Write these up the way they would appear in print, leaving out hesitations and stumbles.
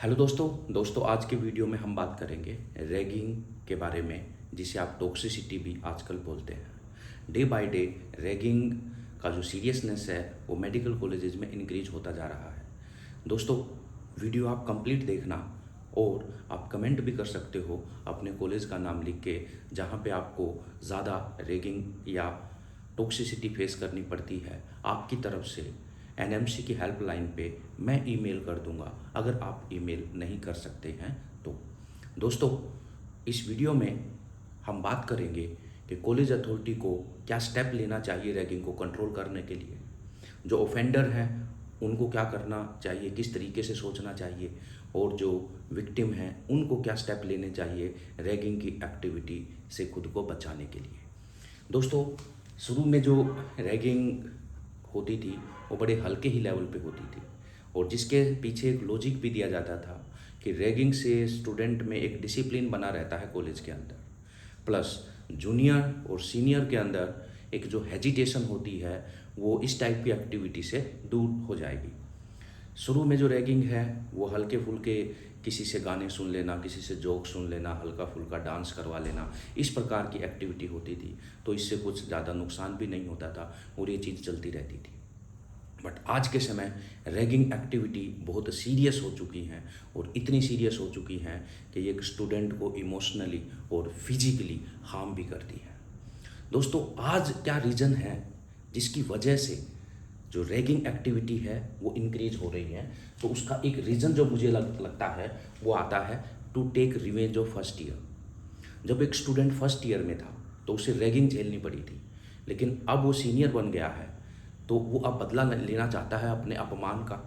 Hello दोस्तों आज के वीडियो में हम बात करेंगे रैगिंग के बारे में, जिसे आप टॉक्सिसिटी भी आजकल बोलते हैं। डे बाय डे रैगिंग का जो सीरियसनेस है वो मेडिकल कॉलेजेस में इंक्रीज होता जा रहा है। दोस्तों, वीडियो आप कंप्लीट देखना और आप कमेंट भी कर सकते हो अपने कॉलेज का नाम लिख के, जहाँ पे आपको ज़्यादा रैगिंग या टॉक्सिसिटी फेस करनी पड़ती है। आपकी तरफ से एनएमसी की हेल्पलाइन पे मैं ईमेल कर दूंगा, अगर आप ईमेल नहीं कर सकते हैं तो। दोस्तों, इस वीडियो में हम बात करेंगे कि कॉलेज अथॉरिटी को क्या स्टेप लेना चाहिए रैगिंग को कंट्रोल करने के लिए। जो ऑफेंडर हैं उनको क्या करना चाहिए, किस तरीके से सोचना चाहिए, और जो विक्टिम हैं उनको क्या स्टेप लेने चाहिए रैगिंग की एक्टिविटी से खुद को बचाने के लिए। दोस्तों, शुरू में जो रैगिंग होती थी वो बड़े हल्के ही लेवल पे होती थी, और जिसके पीछे एक लॉजिक भी दिया जाता था कि रैगिंग से स्टूडेंट में एक डिसिप्लिन बना रहता है कॉलेज के अंदर, प्लस जूनियर और सीनियर के अंदर एक जो हेजिटेशन होती है वो इस टाइप की एक्टिविटी से दूर हो जाएगी। शुरू में जो रैगिंग है वो हल्के फुल्के, किसी से गाने सुन लेना, किसी से जोक सुन लेना, हल्का फुल्का डांस करवा लेना, इस प्रकार की एक्टिविटी होती थी। तो इससे कुछ ज़्यादा नुकसान भी नहीं होता था और ये चीज़ चलती रहती थी। बट आज के समय रैगिंग एक्टिविटी बहुत सीरियस हो चुकी हैं, और इतनी सीरियस हो चुकी हैं कि ये एक स्टूडेंट को इमोशनली और फिजिकली हार्म भी करती है। दोस्तों, आज क्या रीज़न है जिसकी वजह से जो रैगिंग एक्टिविटी है वो इंक्रीज हो रही है? तो उसका एक रीज़न जो मुझे लगता है वो आता है to take revenge of first year. जब एक स्टूडेंट फर्स्ट ईयर में था तो उसे रैगिंग झेलनी पड़ी थी, लेकिन अब वो सीनियर बन गया है तो वो अब बदला लेना चाहता है अपने अपमान का,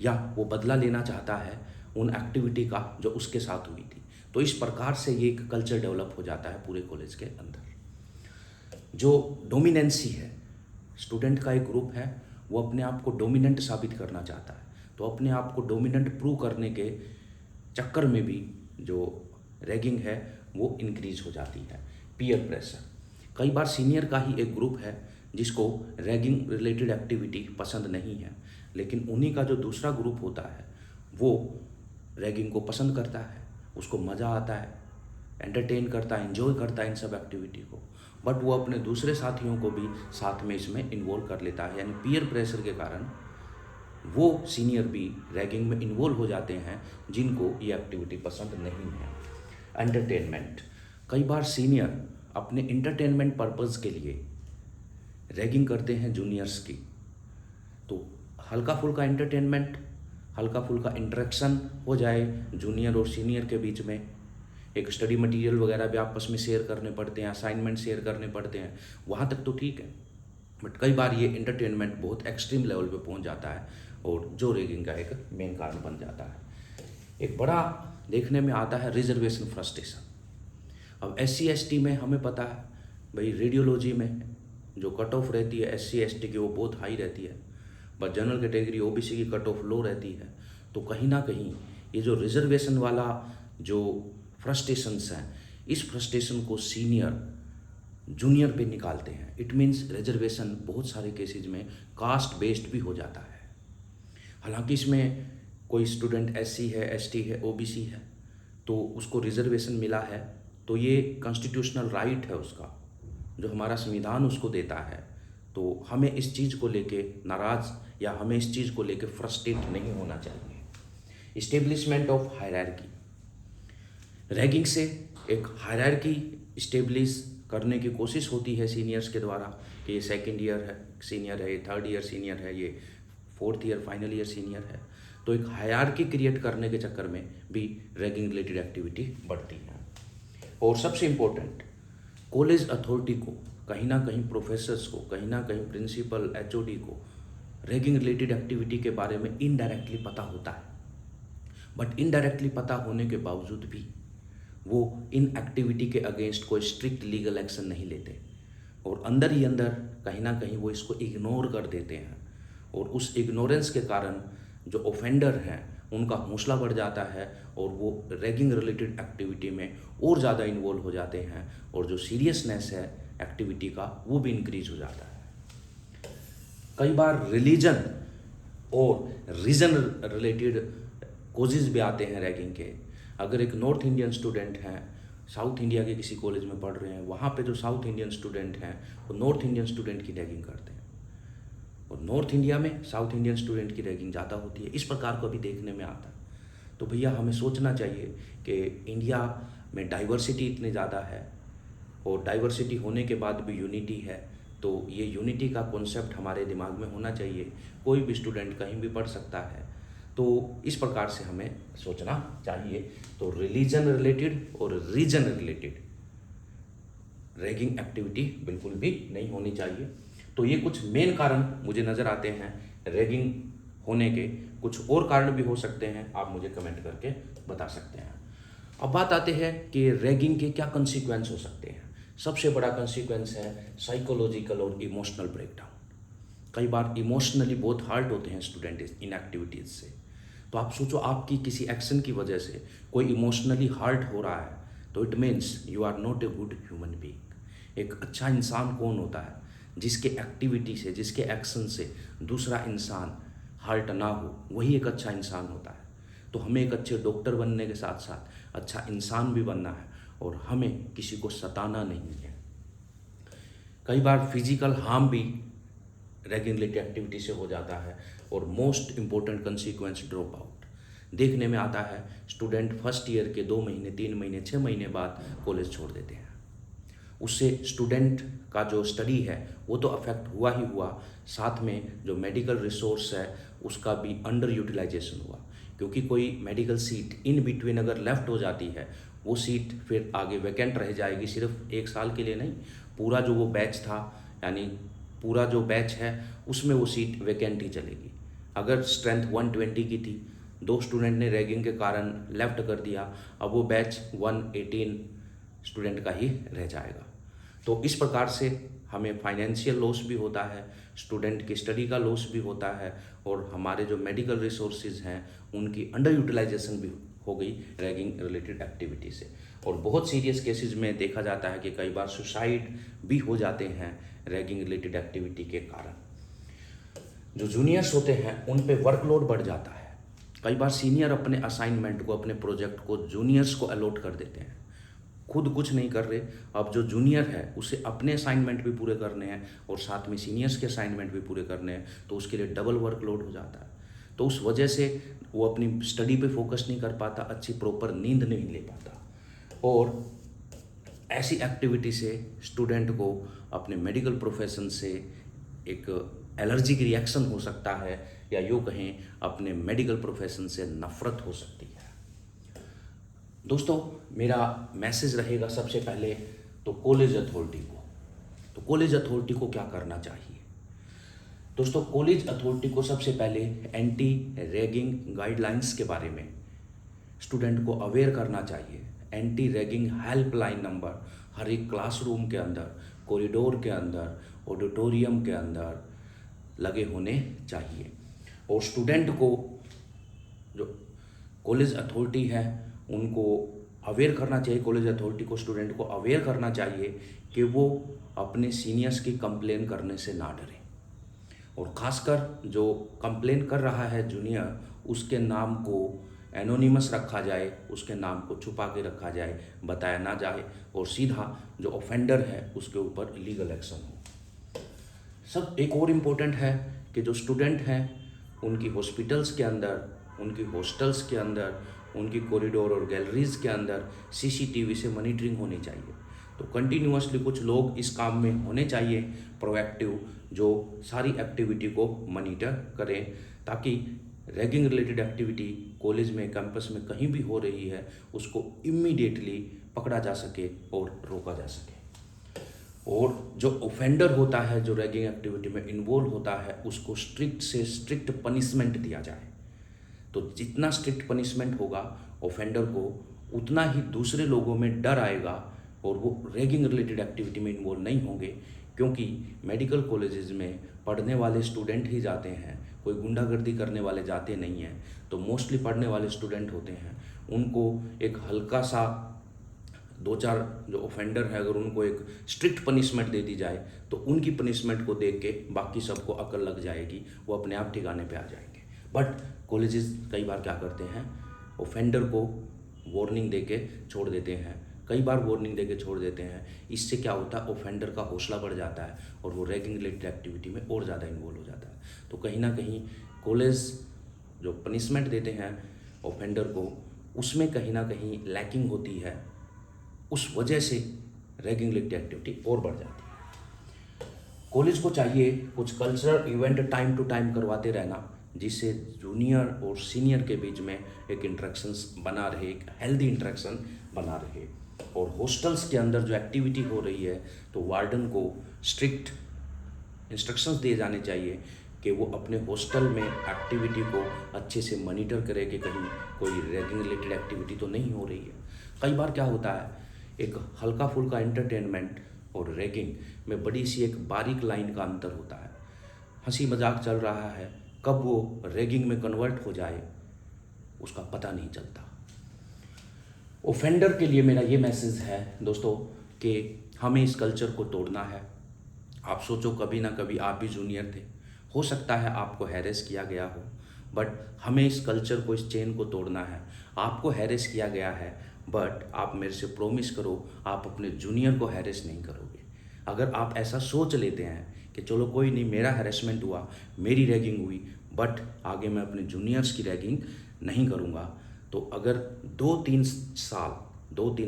या वो बदला लेना चाहता है उन एक्टिविटी का जो उसके साथ हुई थी। तो इस प्रकार से ये एक कल्चर डेवलप हो जाता है पूरे कॉलेज के अंदर। जो डोमिनेंसी है, स्टूडेंट का एक ग्रुप है वो अपने आप को डोमिनेंट साबित करना चाहता है, तो अपने आप को डोमिनेंट प्रूव करने के चक्कर में भी जो रैगिंग है वो इंक्रीज हो जाती है। पीयर प्रेशर, कई बार सीनियर का ही एक ग्रुप है जिसको रैगिंग रिलेटेड एक्टिविटी पसंद नहीं है, लेकिन उन्हीं का जो दूसरा ग्रुप होता है वो रैगिंग को पसंद करता है, उसको मज़ा आता है, एंटरटेन करता है, एंजॉय करता है इन सब एक्टिविटी को। बट वो अपने दूसरे साथियों को भी साथ में इसमें इन्वॉल्व कर लेता है, यानी पीयर प्रेशर के कारण वो सीनियर भी रैगिंग में इन्वॉल्व हो जाते हैं जिनको ये एक्टिविटी पसंद नहीं है। एंटरटेनमेंट, कई बार सीनियर अपने इंटरटेनमेंट पर्पज़ के लिए रैगिंग करते हैं जूनियर्स की। तो हल्का फुल्का एंटरटेनमेंट, हल्का फुल्का इंटरेक्शन हो जाए जूनियर और सीनियर के बीच में, एक स्टडी मटेरियल वगैरह भी आपस में शेयर करने पड़ते हैं, असाइनमेंट शेयर करने पड़ते हैं, वहाँ तक तो ठीक है। बट कई बार ये इंटरटेनमेंट बहुत एक्सट्रीम लेवल पे पहुँच जाता है और जो रैगिंग का एक मेन कारण बन जाता है। एक बड़ा देखने में आता है रिजर्वेशन फ्रस्ट्रेशन। अब SC ST में हमें पता है भाई, रेडियोलॉजी में जो कट ऑफ रहती है SC ST की वो बहुत हाई रहती है, बट जनरल कैटेगरी OBC की कट ऑफ लो रहती है। तो कहीं ना कहीं ये जो रिजर्वेशन वाला जो फ्रस्ट्रेशंस हैं, इस फ्रस्ट्रेशन को सीनियर जूनियर पे निकालते हैं। इट मीन्स रिजर्वेशन बहुत सारे केसेज में कास्ट बेस्ड भी हो जाता है। हालांकि इसमें कोई स्टूडेंट SC है, ST है, OBC है तो उसको रिजर्वेशन मिला है, तो ये कॉन्स्टिट्यूशनल राइट है उसका, जो हमारा संविधान उसको देता है। तो हमें इस चीज़ को लेके नाराज़ या हमें इस चीज़ को लेके फ्रस्ट्रेट नहीं होना चाहिए। इस्टेब्लिशमेंट ऑफ हायरार्की, रैगिंग से एक हायरार्की इस्टेब्लिश करने की कोशिश होती है सीनियर्स के द्वारा कि ये सेकेंड ईयर है सीनियर है, ये थर्ड ईयर सीनियर है, ये fourth year final year senior है। तो एक हायरार्की क्रिएट करने के चक्कर में भी रैगिंग रिलेटेड एक्टिविटी बढ़ती है। और सबसे इम्पोर्टेंट, कॉलेज अथॉरिटी को कहीं ना कहीं, प्रोफेसर्स को कहीं ना कहीं, प्रिंसिपल HOD को रैगिंग रिलेटेड एक्टिविटी के बारे में इनडायरेक्टली पता होता है। बट इनडायरेक्टली पता होने के बावजूद भी वो इन एक्टिविटी के अगेंस्ट कोई स्ट्रिक्ट लीगल एक्शन नहीं लेते, और अंदर ही अंदर कहीं ना कहीं वो इसको इग्नोर कर देते हैं। और उस इग्नोरेंस के कारण जो ऑफेंडर हैं उनका हौसला बढ़ जाता है और वो रैगिंग रिलेटेड एक्टिविटी में और ज़्यादा इन्वॉल्व हो जाते हैं, और जो सीरियसनेस है एक्टिविटी का वो भी इंक्रीज हो जाता है। कई बार रिलीजन और रीजन रिलेटेड कोजेज़ भी आते हैं रैगिंग के। अगर एक नॉर्थ इंडियन स्टूडेंट हैं, साउथ इंडिया के किसी कॉलेज में पढ़ रहे हैं, वहाँ पे जो साउथ इंडियन स्टूडेंट हैं वो नॉर्थ इंडियन स्टूडेंट की रैगिंग करते हैं, और नॉर्थ इंडिया में साउथ इंडियन स्टूडेंट की रैगिंग ज़्यादा होती है। इस प्रकार को भी देखने में आता है। तो भैया हमें सोचना चाहिए कि इंडिया में डाइवर्सिटी इतनी ज़्यादा है, और डाइवर्सिटी होने के बाद भी यूनिटी है, तो ये यूनिटी का कॉन्सेप्ट हमारे दिमाग में होना चाहिए। कोई भी स्टूडेंट कहीं भी पढ़ सकता है, तो इस प्रकार से हमें सोचना चाहिए। तो रिलीजन रिलेटेड और रीजन रिलेटेड रैगिंग एक्टिविटी बिल्कुल भी नहीं होनी चाहिए। तो ये कुछ मेन कारण मुझे नज़र आते हैं रैगिंग होने के। कुछ और कारण भी हो सकते हैं, आप मुझे कमेंट करके बता सकते हैं। अब बात आते हैं कि रैगिंग के क्या कंसीक्वेंस हो सकते हैं। सबसे बड़ा कंसीक्वेंस है साइकोलॉजिकल और इमोशनल ब्रेकडाउन। कई बार इमोशनली बहुत हर्ट होते हैं स्टूडेंट इन एक्टिविटीज़ से। तो आप सोचो, आपकी किसी एक्शन की वजह से कोई इमोशनली हर्ट हो रहा है, तो it means you are not a good human being. एक अच्छा इंसान कौन होता है? जिसके एक्टिविटी से, जिसके एक्शन से दूसरा इंसान हर्ट ना हो, वही एक अच्छा इंसान होता है। तो हमें एक अच्छे डॉक्टर बनने के साथ साथ अच्छा इंसान भी बनना है, और हमें किसी को सताना नहीं है। कई बार फिजिकल हार्म भी रैगिंग रिलेटेड एक्टिविटी से हो जाता है, और most important consequence drop out. देखने में आता है स्टूडेंट फर्स्ट ईयर के 2 महीने, 3 महीने, 6 महीने बाद कॉलेज छोड़ देते हैं। उससे स्टूडेंट का जो स्टडी है वो तो अफेक्ट हुआ ही हुआ, साथ में जो मेडिकल रिसोर्स है उसका भी अंडर यूटिलाइजेशन हुआ। क्योंकि कोई मेडिकल सीट इन बिटवीन अगर लेफ्ट हो जाती है, वो सीट फिर आगे वैकेंट रह जाएगी। सिर्फ 1 साल के लिए नहीं, पूरा जो वो बैच था, यानी पूरा जो बैच है उसमें वो सीट वैकेंट ही चलेगी। अगर स्ट्रेंथ 120 की थी, 2 स्टूडेंट ने रैगिंग के कारण लेफ्ट कर दिया, अब वो बैच 118 स्टूडेंट का ही रह जाएगा। तो इस प्रकार से हमें फाइनेंशियल लॉस भी होता है, स्टूडेंट की स्टडी का लॉस भी होता है, और हमारे जो मेडिकल रिसोर्सेज हैं उनकी अंडर यूटिलाइजेशन भी हो गई रैगिंग रिलेटेड एक्टिविटी से। और बहुत सीरियस केसेस में देखा जाता है कि कई बार सुसाइड भी हो जाते हैं रैगिंग रिलेटेड एक्टिविटी के कारण। जो जूनियर्स होते हैं उन पे वर्कलोड बढ़ जाता है। कई बार सीनियर अपने असाइनमेंट को, अपने प्रोजेक्ट को जूनियर्स को अलॉट कर देते हैं, खुद कुछ नहीं कर रहे। अब जो जूनियर है उसे अपने असाइनमेंट भी पूरे करने हैं और साथ में सीनियर्स के असाइनमेंट भी पूरे करने हैं, तो उसके लिए डबल वर्कलोड हो जाता है। तो उस वजह से वो अपनी स्टडी पे फोकस नहीं कर पाता, अच्छी प्रॉपर नींद नहीं ले पाता, और ऐसी एक्टिविटी से स्टूडेंट को अपने मेडिकल प्रोफेशन से एक एलर्जिक रिएक्शन हो सकता है, या यूँ कहें अपने मेडिकल प्रोफेशन से नफरत हो सकती है। दोस्तों, मेरा मैसेज रहेगा सबसे पहले तो कॉलेज अथॉरिटी को। तो कॉलेज अथॉरिटी को क्या करना चाहिए? दोस्तों, कॉलेज अथॉरिटी को सबसे पहले एंटी रैगिंग गाइडलाइंस के बारे में स्टूडेंट को अवेयर करना चाहिए। एंटी रैगिंग हेल्पलाइन नंबर हर एक क्लासरूम के अंदर, कॉरिडोर के अंदर, ऑडिटोरियम के अंदर लगे होने चाहिए। और स्टूडेंट को, जो कॉलेज अथॉरिटी है उनको अवेयर करना चाहिए, कॉलेज अथॉरिटी को स्टूडेंट को अवेयर करना चाहिए कि वो अपने सीनियर्स की कंप्लेन करने से ना डरे। और ख़ासकर जो कंप्लेन कर रहा है जूनियर, उसके नाम को एनोनिमस रखा जाए, उसके नाम को छुपा के रखा जाए, बताया ना जाए, और सीधा जो ऑफेंडर है उसके ऊपर लीगल एक्शन हो। सब एक और इम्पोर्टेंट है कि जो स्टूडेंट हैं उनकी हॉस्पिटल्स के अंदर, उनकी हॉस्टल्स के अंदर, उनकी कॉरिडोर और गैलरीज़ के अंदर सीसीटीवी से मॉनिटरिंग होनी चाहिए। तो कंटिन्यूअसली कुछ लोग इस काम में होने चाहिए प्रोएक्टिव, जो सारी एक्टिविटी को मॉनिटर करें, ताकि रैगिंग रिलेटेड एक्टिविटी कॉलेज में, कैंपस में कहीं भी हो रही है उसको इमीडिएटली पकड़ा जा सके और रोका जा सके। और जो ऑफेंडर होता है, जो रैगिंग एक्टिविटी में इन्वॉल्व होता है, उसको स्ट्रिक्ट से स्ट्रिक्ट पनिशमेंट दिया जाए। तो जितना स्ट्रिक्ट पनिशमेंट होगा ऑफेंडर को, उतना ही दूसरे लोगों में डर आएगा और वो रैगिंग रिलेटेड एक्टिविटी में इन्वॉल्व नहीं होंगे। क्योंकि मेडिकल कॉलेजेस में पढ़ने वाले स्टूडेंट ही जाते हैं, कोई गुंडागर्दी करने वाले जाते नहीं हैं। तो मोस्टली पढ़ने वाले स्टूडेंट होते हैं, उनको एक हल्का सा 2-4 जो ऑफेंडर है, अगर उनको एक स्ट्रिक्ट पनिशमेंट दे दी जाए तो उनकी पनिशमेंट को देख के बाकी सबको अकल लग जाएगी, वो अपने आप ठिकाने पे आ जाएंगे। बट कॉलेजेस कई बार क्या करते हैं, ऑफेंडर को वार्निंग देके छोड़ देते हैं, कई बार वार्निंग देके छोड़ देते हैं। इससे क्या होता है, ऑफेंडर का हौसला बढ़ जाता है और वो रैगिंग रिलेटेड एक्टिविटी में और ज़्यादा इन्वॉल्व हो जाता है। तो कहीं ना कहीं कॉलेज जो पनिशमेंट देते हैं ऑफेंडर को, उसमें कहीं ना कहीं लैकिंग होती है, उस वजह से रैगिंग रिलेटेड एक्टिविटी और बढ़ जाती है। कॉलेज को चाहिए कुछ cultural event time to time करवाते रहना, जिससे जूनियर और सीनियर के बीच में एक इंटरेक्शंस बना रहे, एक हेल्दी इंटरेक्शन बना रहे। और हॉस्टल्स के अंदर जो एक्टिविटी हो रही है, तो वार्डन को स्ट्रिक्ट इंस्ट्रक्शंस दिए जाने चाहिए कि वो अपने हॉस्टल में एक्टिविटी को अच्छे से मॉनिटर करे कि कहीं कोई रैगिंग रिलेटेड एक्टिविटी तो नहीं हो रही है। कई बार क्या होता है, एक हल्का फुल्का एंटरटेनमेंट और रैगिंग में बड़ी सी एक बारीक लाइन का अंतर होता है। हंसी मजाक चल रहा है, कब वो रैगिंग में कन्वर्ट हो जाए उसका पता नहीं चलता। ऑफेंडर के लिए मेरा ये मैसेज है दोस्तों कि हमें इस कल्चर को तोड़ना है। आप सोचो, कभी ना कभी आप भी जूनियर थे, हो सकता है आपको हैरेस किया गया हो, बट हमें इस कल्चर को, इस चेन को तोड़ना है। आपको हैरेस किया गया है, बट आप मेरे से प्रॉमिस करो आप अपने जूनियर को हैरेस नहीं करोगे। अगर आप ऐसा सोच लेते हैं कि चलो कोई नहीं, मेरा हैरेसमेंट हुआ, मेरी रैगिंग हुई, बट आगे मैं अपने जूनियर्स की रैगिंग नहीं करूँगा, तो अगर 2-3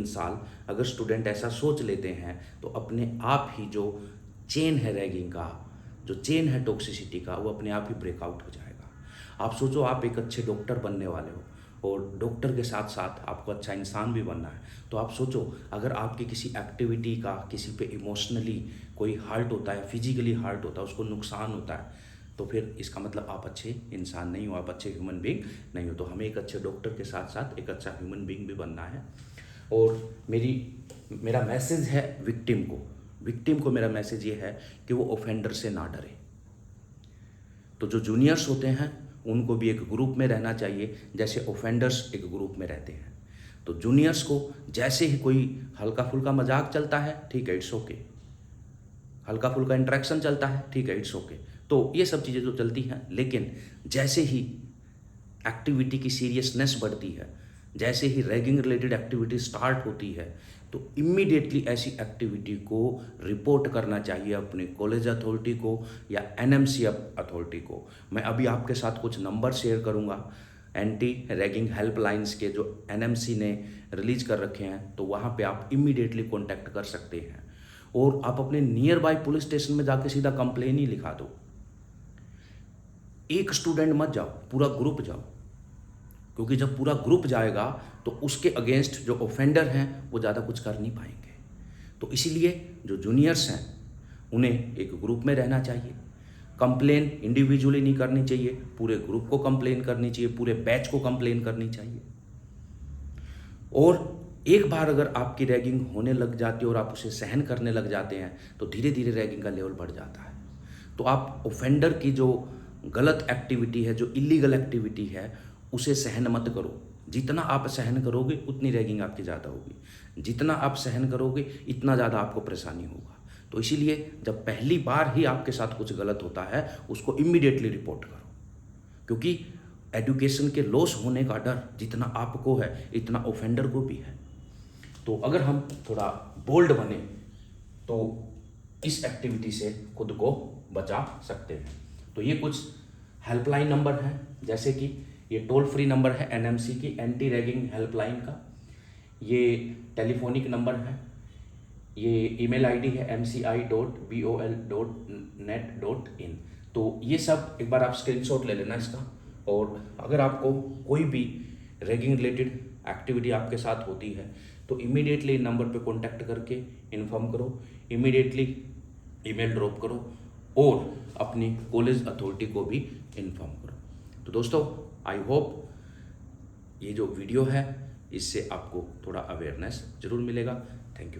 साल अगर स्टूडेंट ऐसा सोच लेते हैं, तो अपने आप ही जो चेन है रैगिंग का, जो चेन है टॉक्सिसिटी का, वो अपने आप ही ब्रेकआउट हो जाएगा। आप सोचो, आप एक अच्छे डॉक्टर बनने वाले हो और डॉक्टर के साथ साथ आपको अच्छा इंसान भी बनना है, तो आप सोचो अगर आपकी किसी एक्टिविटी का किसी पे इमोशनली कोई हर्ट होता है, फिजिकली हर्ट होता है, उसको नुकसान होता है, तो फिर इसका मतलब आप अच्छे इंसान नहीं हो, आप अच्छे ह्यूमन बीइंग नहीं हो। तो हमें एक अच्छे डॉक्टर के साथ साथ एक अच्छा ह्यूमन बीइंग भी बनना है। और मेरा मैसेज है विक्टिम को मेरा मैसेज ये है कि वो ऑफेंडर से ना डरे। तो जो जूनियर्स होते हैं उनको भी एक ग्रुप में रहना चाहिए, जैसे ऑफेंडर्स एक ग्रुप में रहते हैं। तो जूनियर्स को जैसे ही कोई हल्का फुल्का मजाक चलता है, ठीक है, इट्स ओके, हल्का फुल्का इंटरेक्शन चलता है, ठीक है, इट्स ओके, तो ये सब चीज़ें तो चलती हैं। लेकिन जैसे ही एक्टिविटी की सीरियसनेस बढ़ती है, जैसे ही रैगिंग रिलेटेड एक्टिविटी स्टार्ट होती है, तो इमीडिएटली ऐसी एक्टिविटी को रिपोर्ट करना चाहिए अपने कॉलेज अथॉरिटी को या एनएमसी अथॉरिटी को। मैं अभी आपके साथ कुछ नंबर शेयर करूंगा एंटी रैगिंग हेल्पलाइंस के, जो एनएमसी ने रिलीज कर रखे हैं, तो वहाँ पे आप इमीडिएटली कॉन्टैक्ट कर सकते हैं। और आप अपने नियर बाय पुलिस स्टेशन में जाके सीधा कंप्लेन ही लिखा दो। एक स्टूडेंट मत जाओ, पूरा ग्रुप जाओ, क्योंकि जब पूरा ग्रुप जाएगा तो उसके अगेंस्ट जो ऑफेंडर हैं वो ज़्यादा कुछ कर नहीं पाएंगे। तो इसीलिए जो जूनियर्स हैं उन्हें एक ग्रुप में रहना चाहिए। कंप्लेन इंडिविजुअली नहीं करनी चाहिए, पूरे ग्रुप को कंप्लेन करनी चाहिए, पूरे बैच को कंप्लेन करनी चाहिए। और एक बार अगर आपकी रैगिंग होने लग जाती है और आप उसे सहन करने लग जाते हैं, तो धीरे धीरे रैगिंग का लेवल बढ़ जाता है। तो आप ऑफेंडर की जो गलत एक्टिविटी है, जो इलीगल एक्टिविटी है, उसे सहन मत करो। जितना आप सहन करोगे उतनी रैगिंग आपकी ज़्यादा होगी, जितना आप सहन करोगे इतना ज़्यादा आपको परेशानी होगा। तो इसीलिए जब पहली बार ही आपके साथ कुछ गलत होता है, उसको इमीडिएटली रिपोर्ट करो, क्योंकि एजुकेशन के लॉस होने का डर जितना आपको है इतना ऑफेंडर को भी है। तो अगर हम थोड़ा बोल्ड बने तो इस एक्टिविटी से खुद को बचा सकते हैं। तो ये कुछ हेल्पलाइन नंबर हैं, जैसे कि ये टोल फ्री नंबर है एनएमसी की, एंटी रैगिंग हेल्पलाइन का। ये टेलीफोनिक नंबर है, ये ईमेल आईडी है mci.bol.net.in। तो ये सब एक बार आप स्क्रीनशॉट ले लेना इसका। और अगर आपको कोई भी रैगिंग रिलेटेड एक्टिविटी आपके साथ होती है, तो इमीडिएटली नंबर पे कांटेक्ट करके इन्फॉर्म करो, इमीडिएटली ईमेल ड्रॉप करो और अपनी कॉलेज अथॉरिटी को भी इन्फॉर्म करो। तो दोस्तों, आई होप ये जो वीडियो है इससे आपको थोड़ा अवेयरनेस जरूर मिलेगा। Thank you.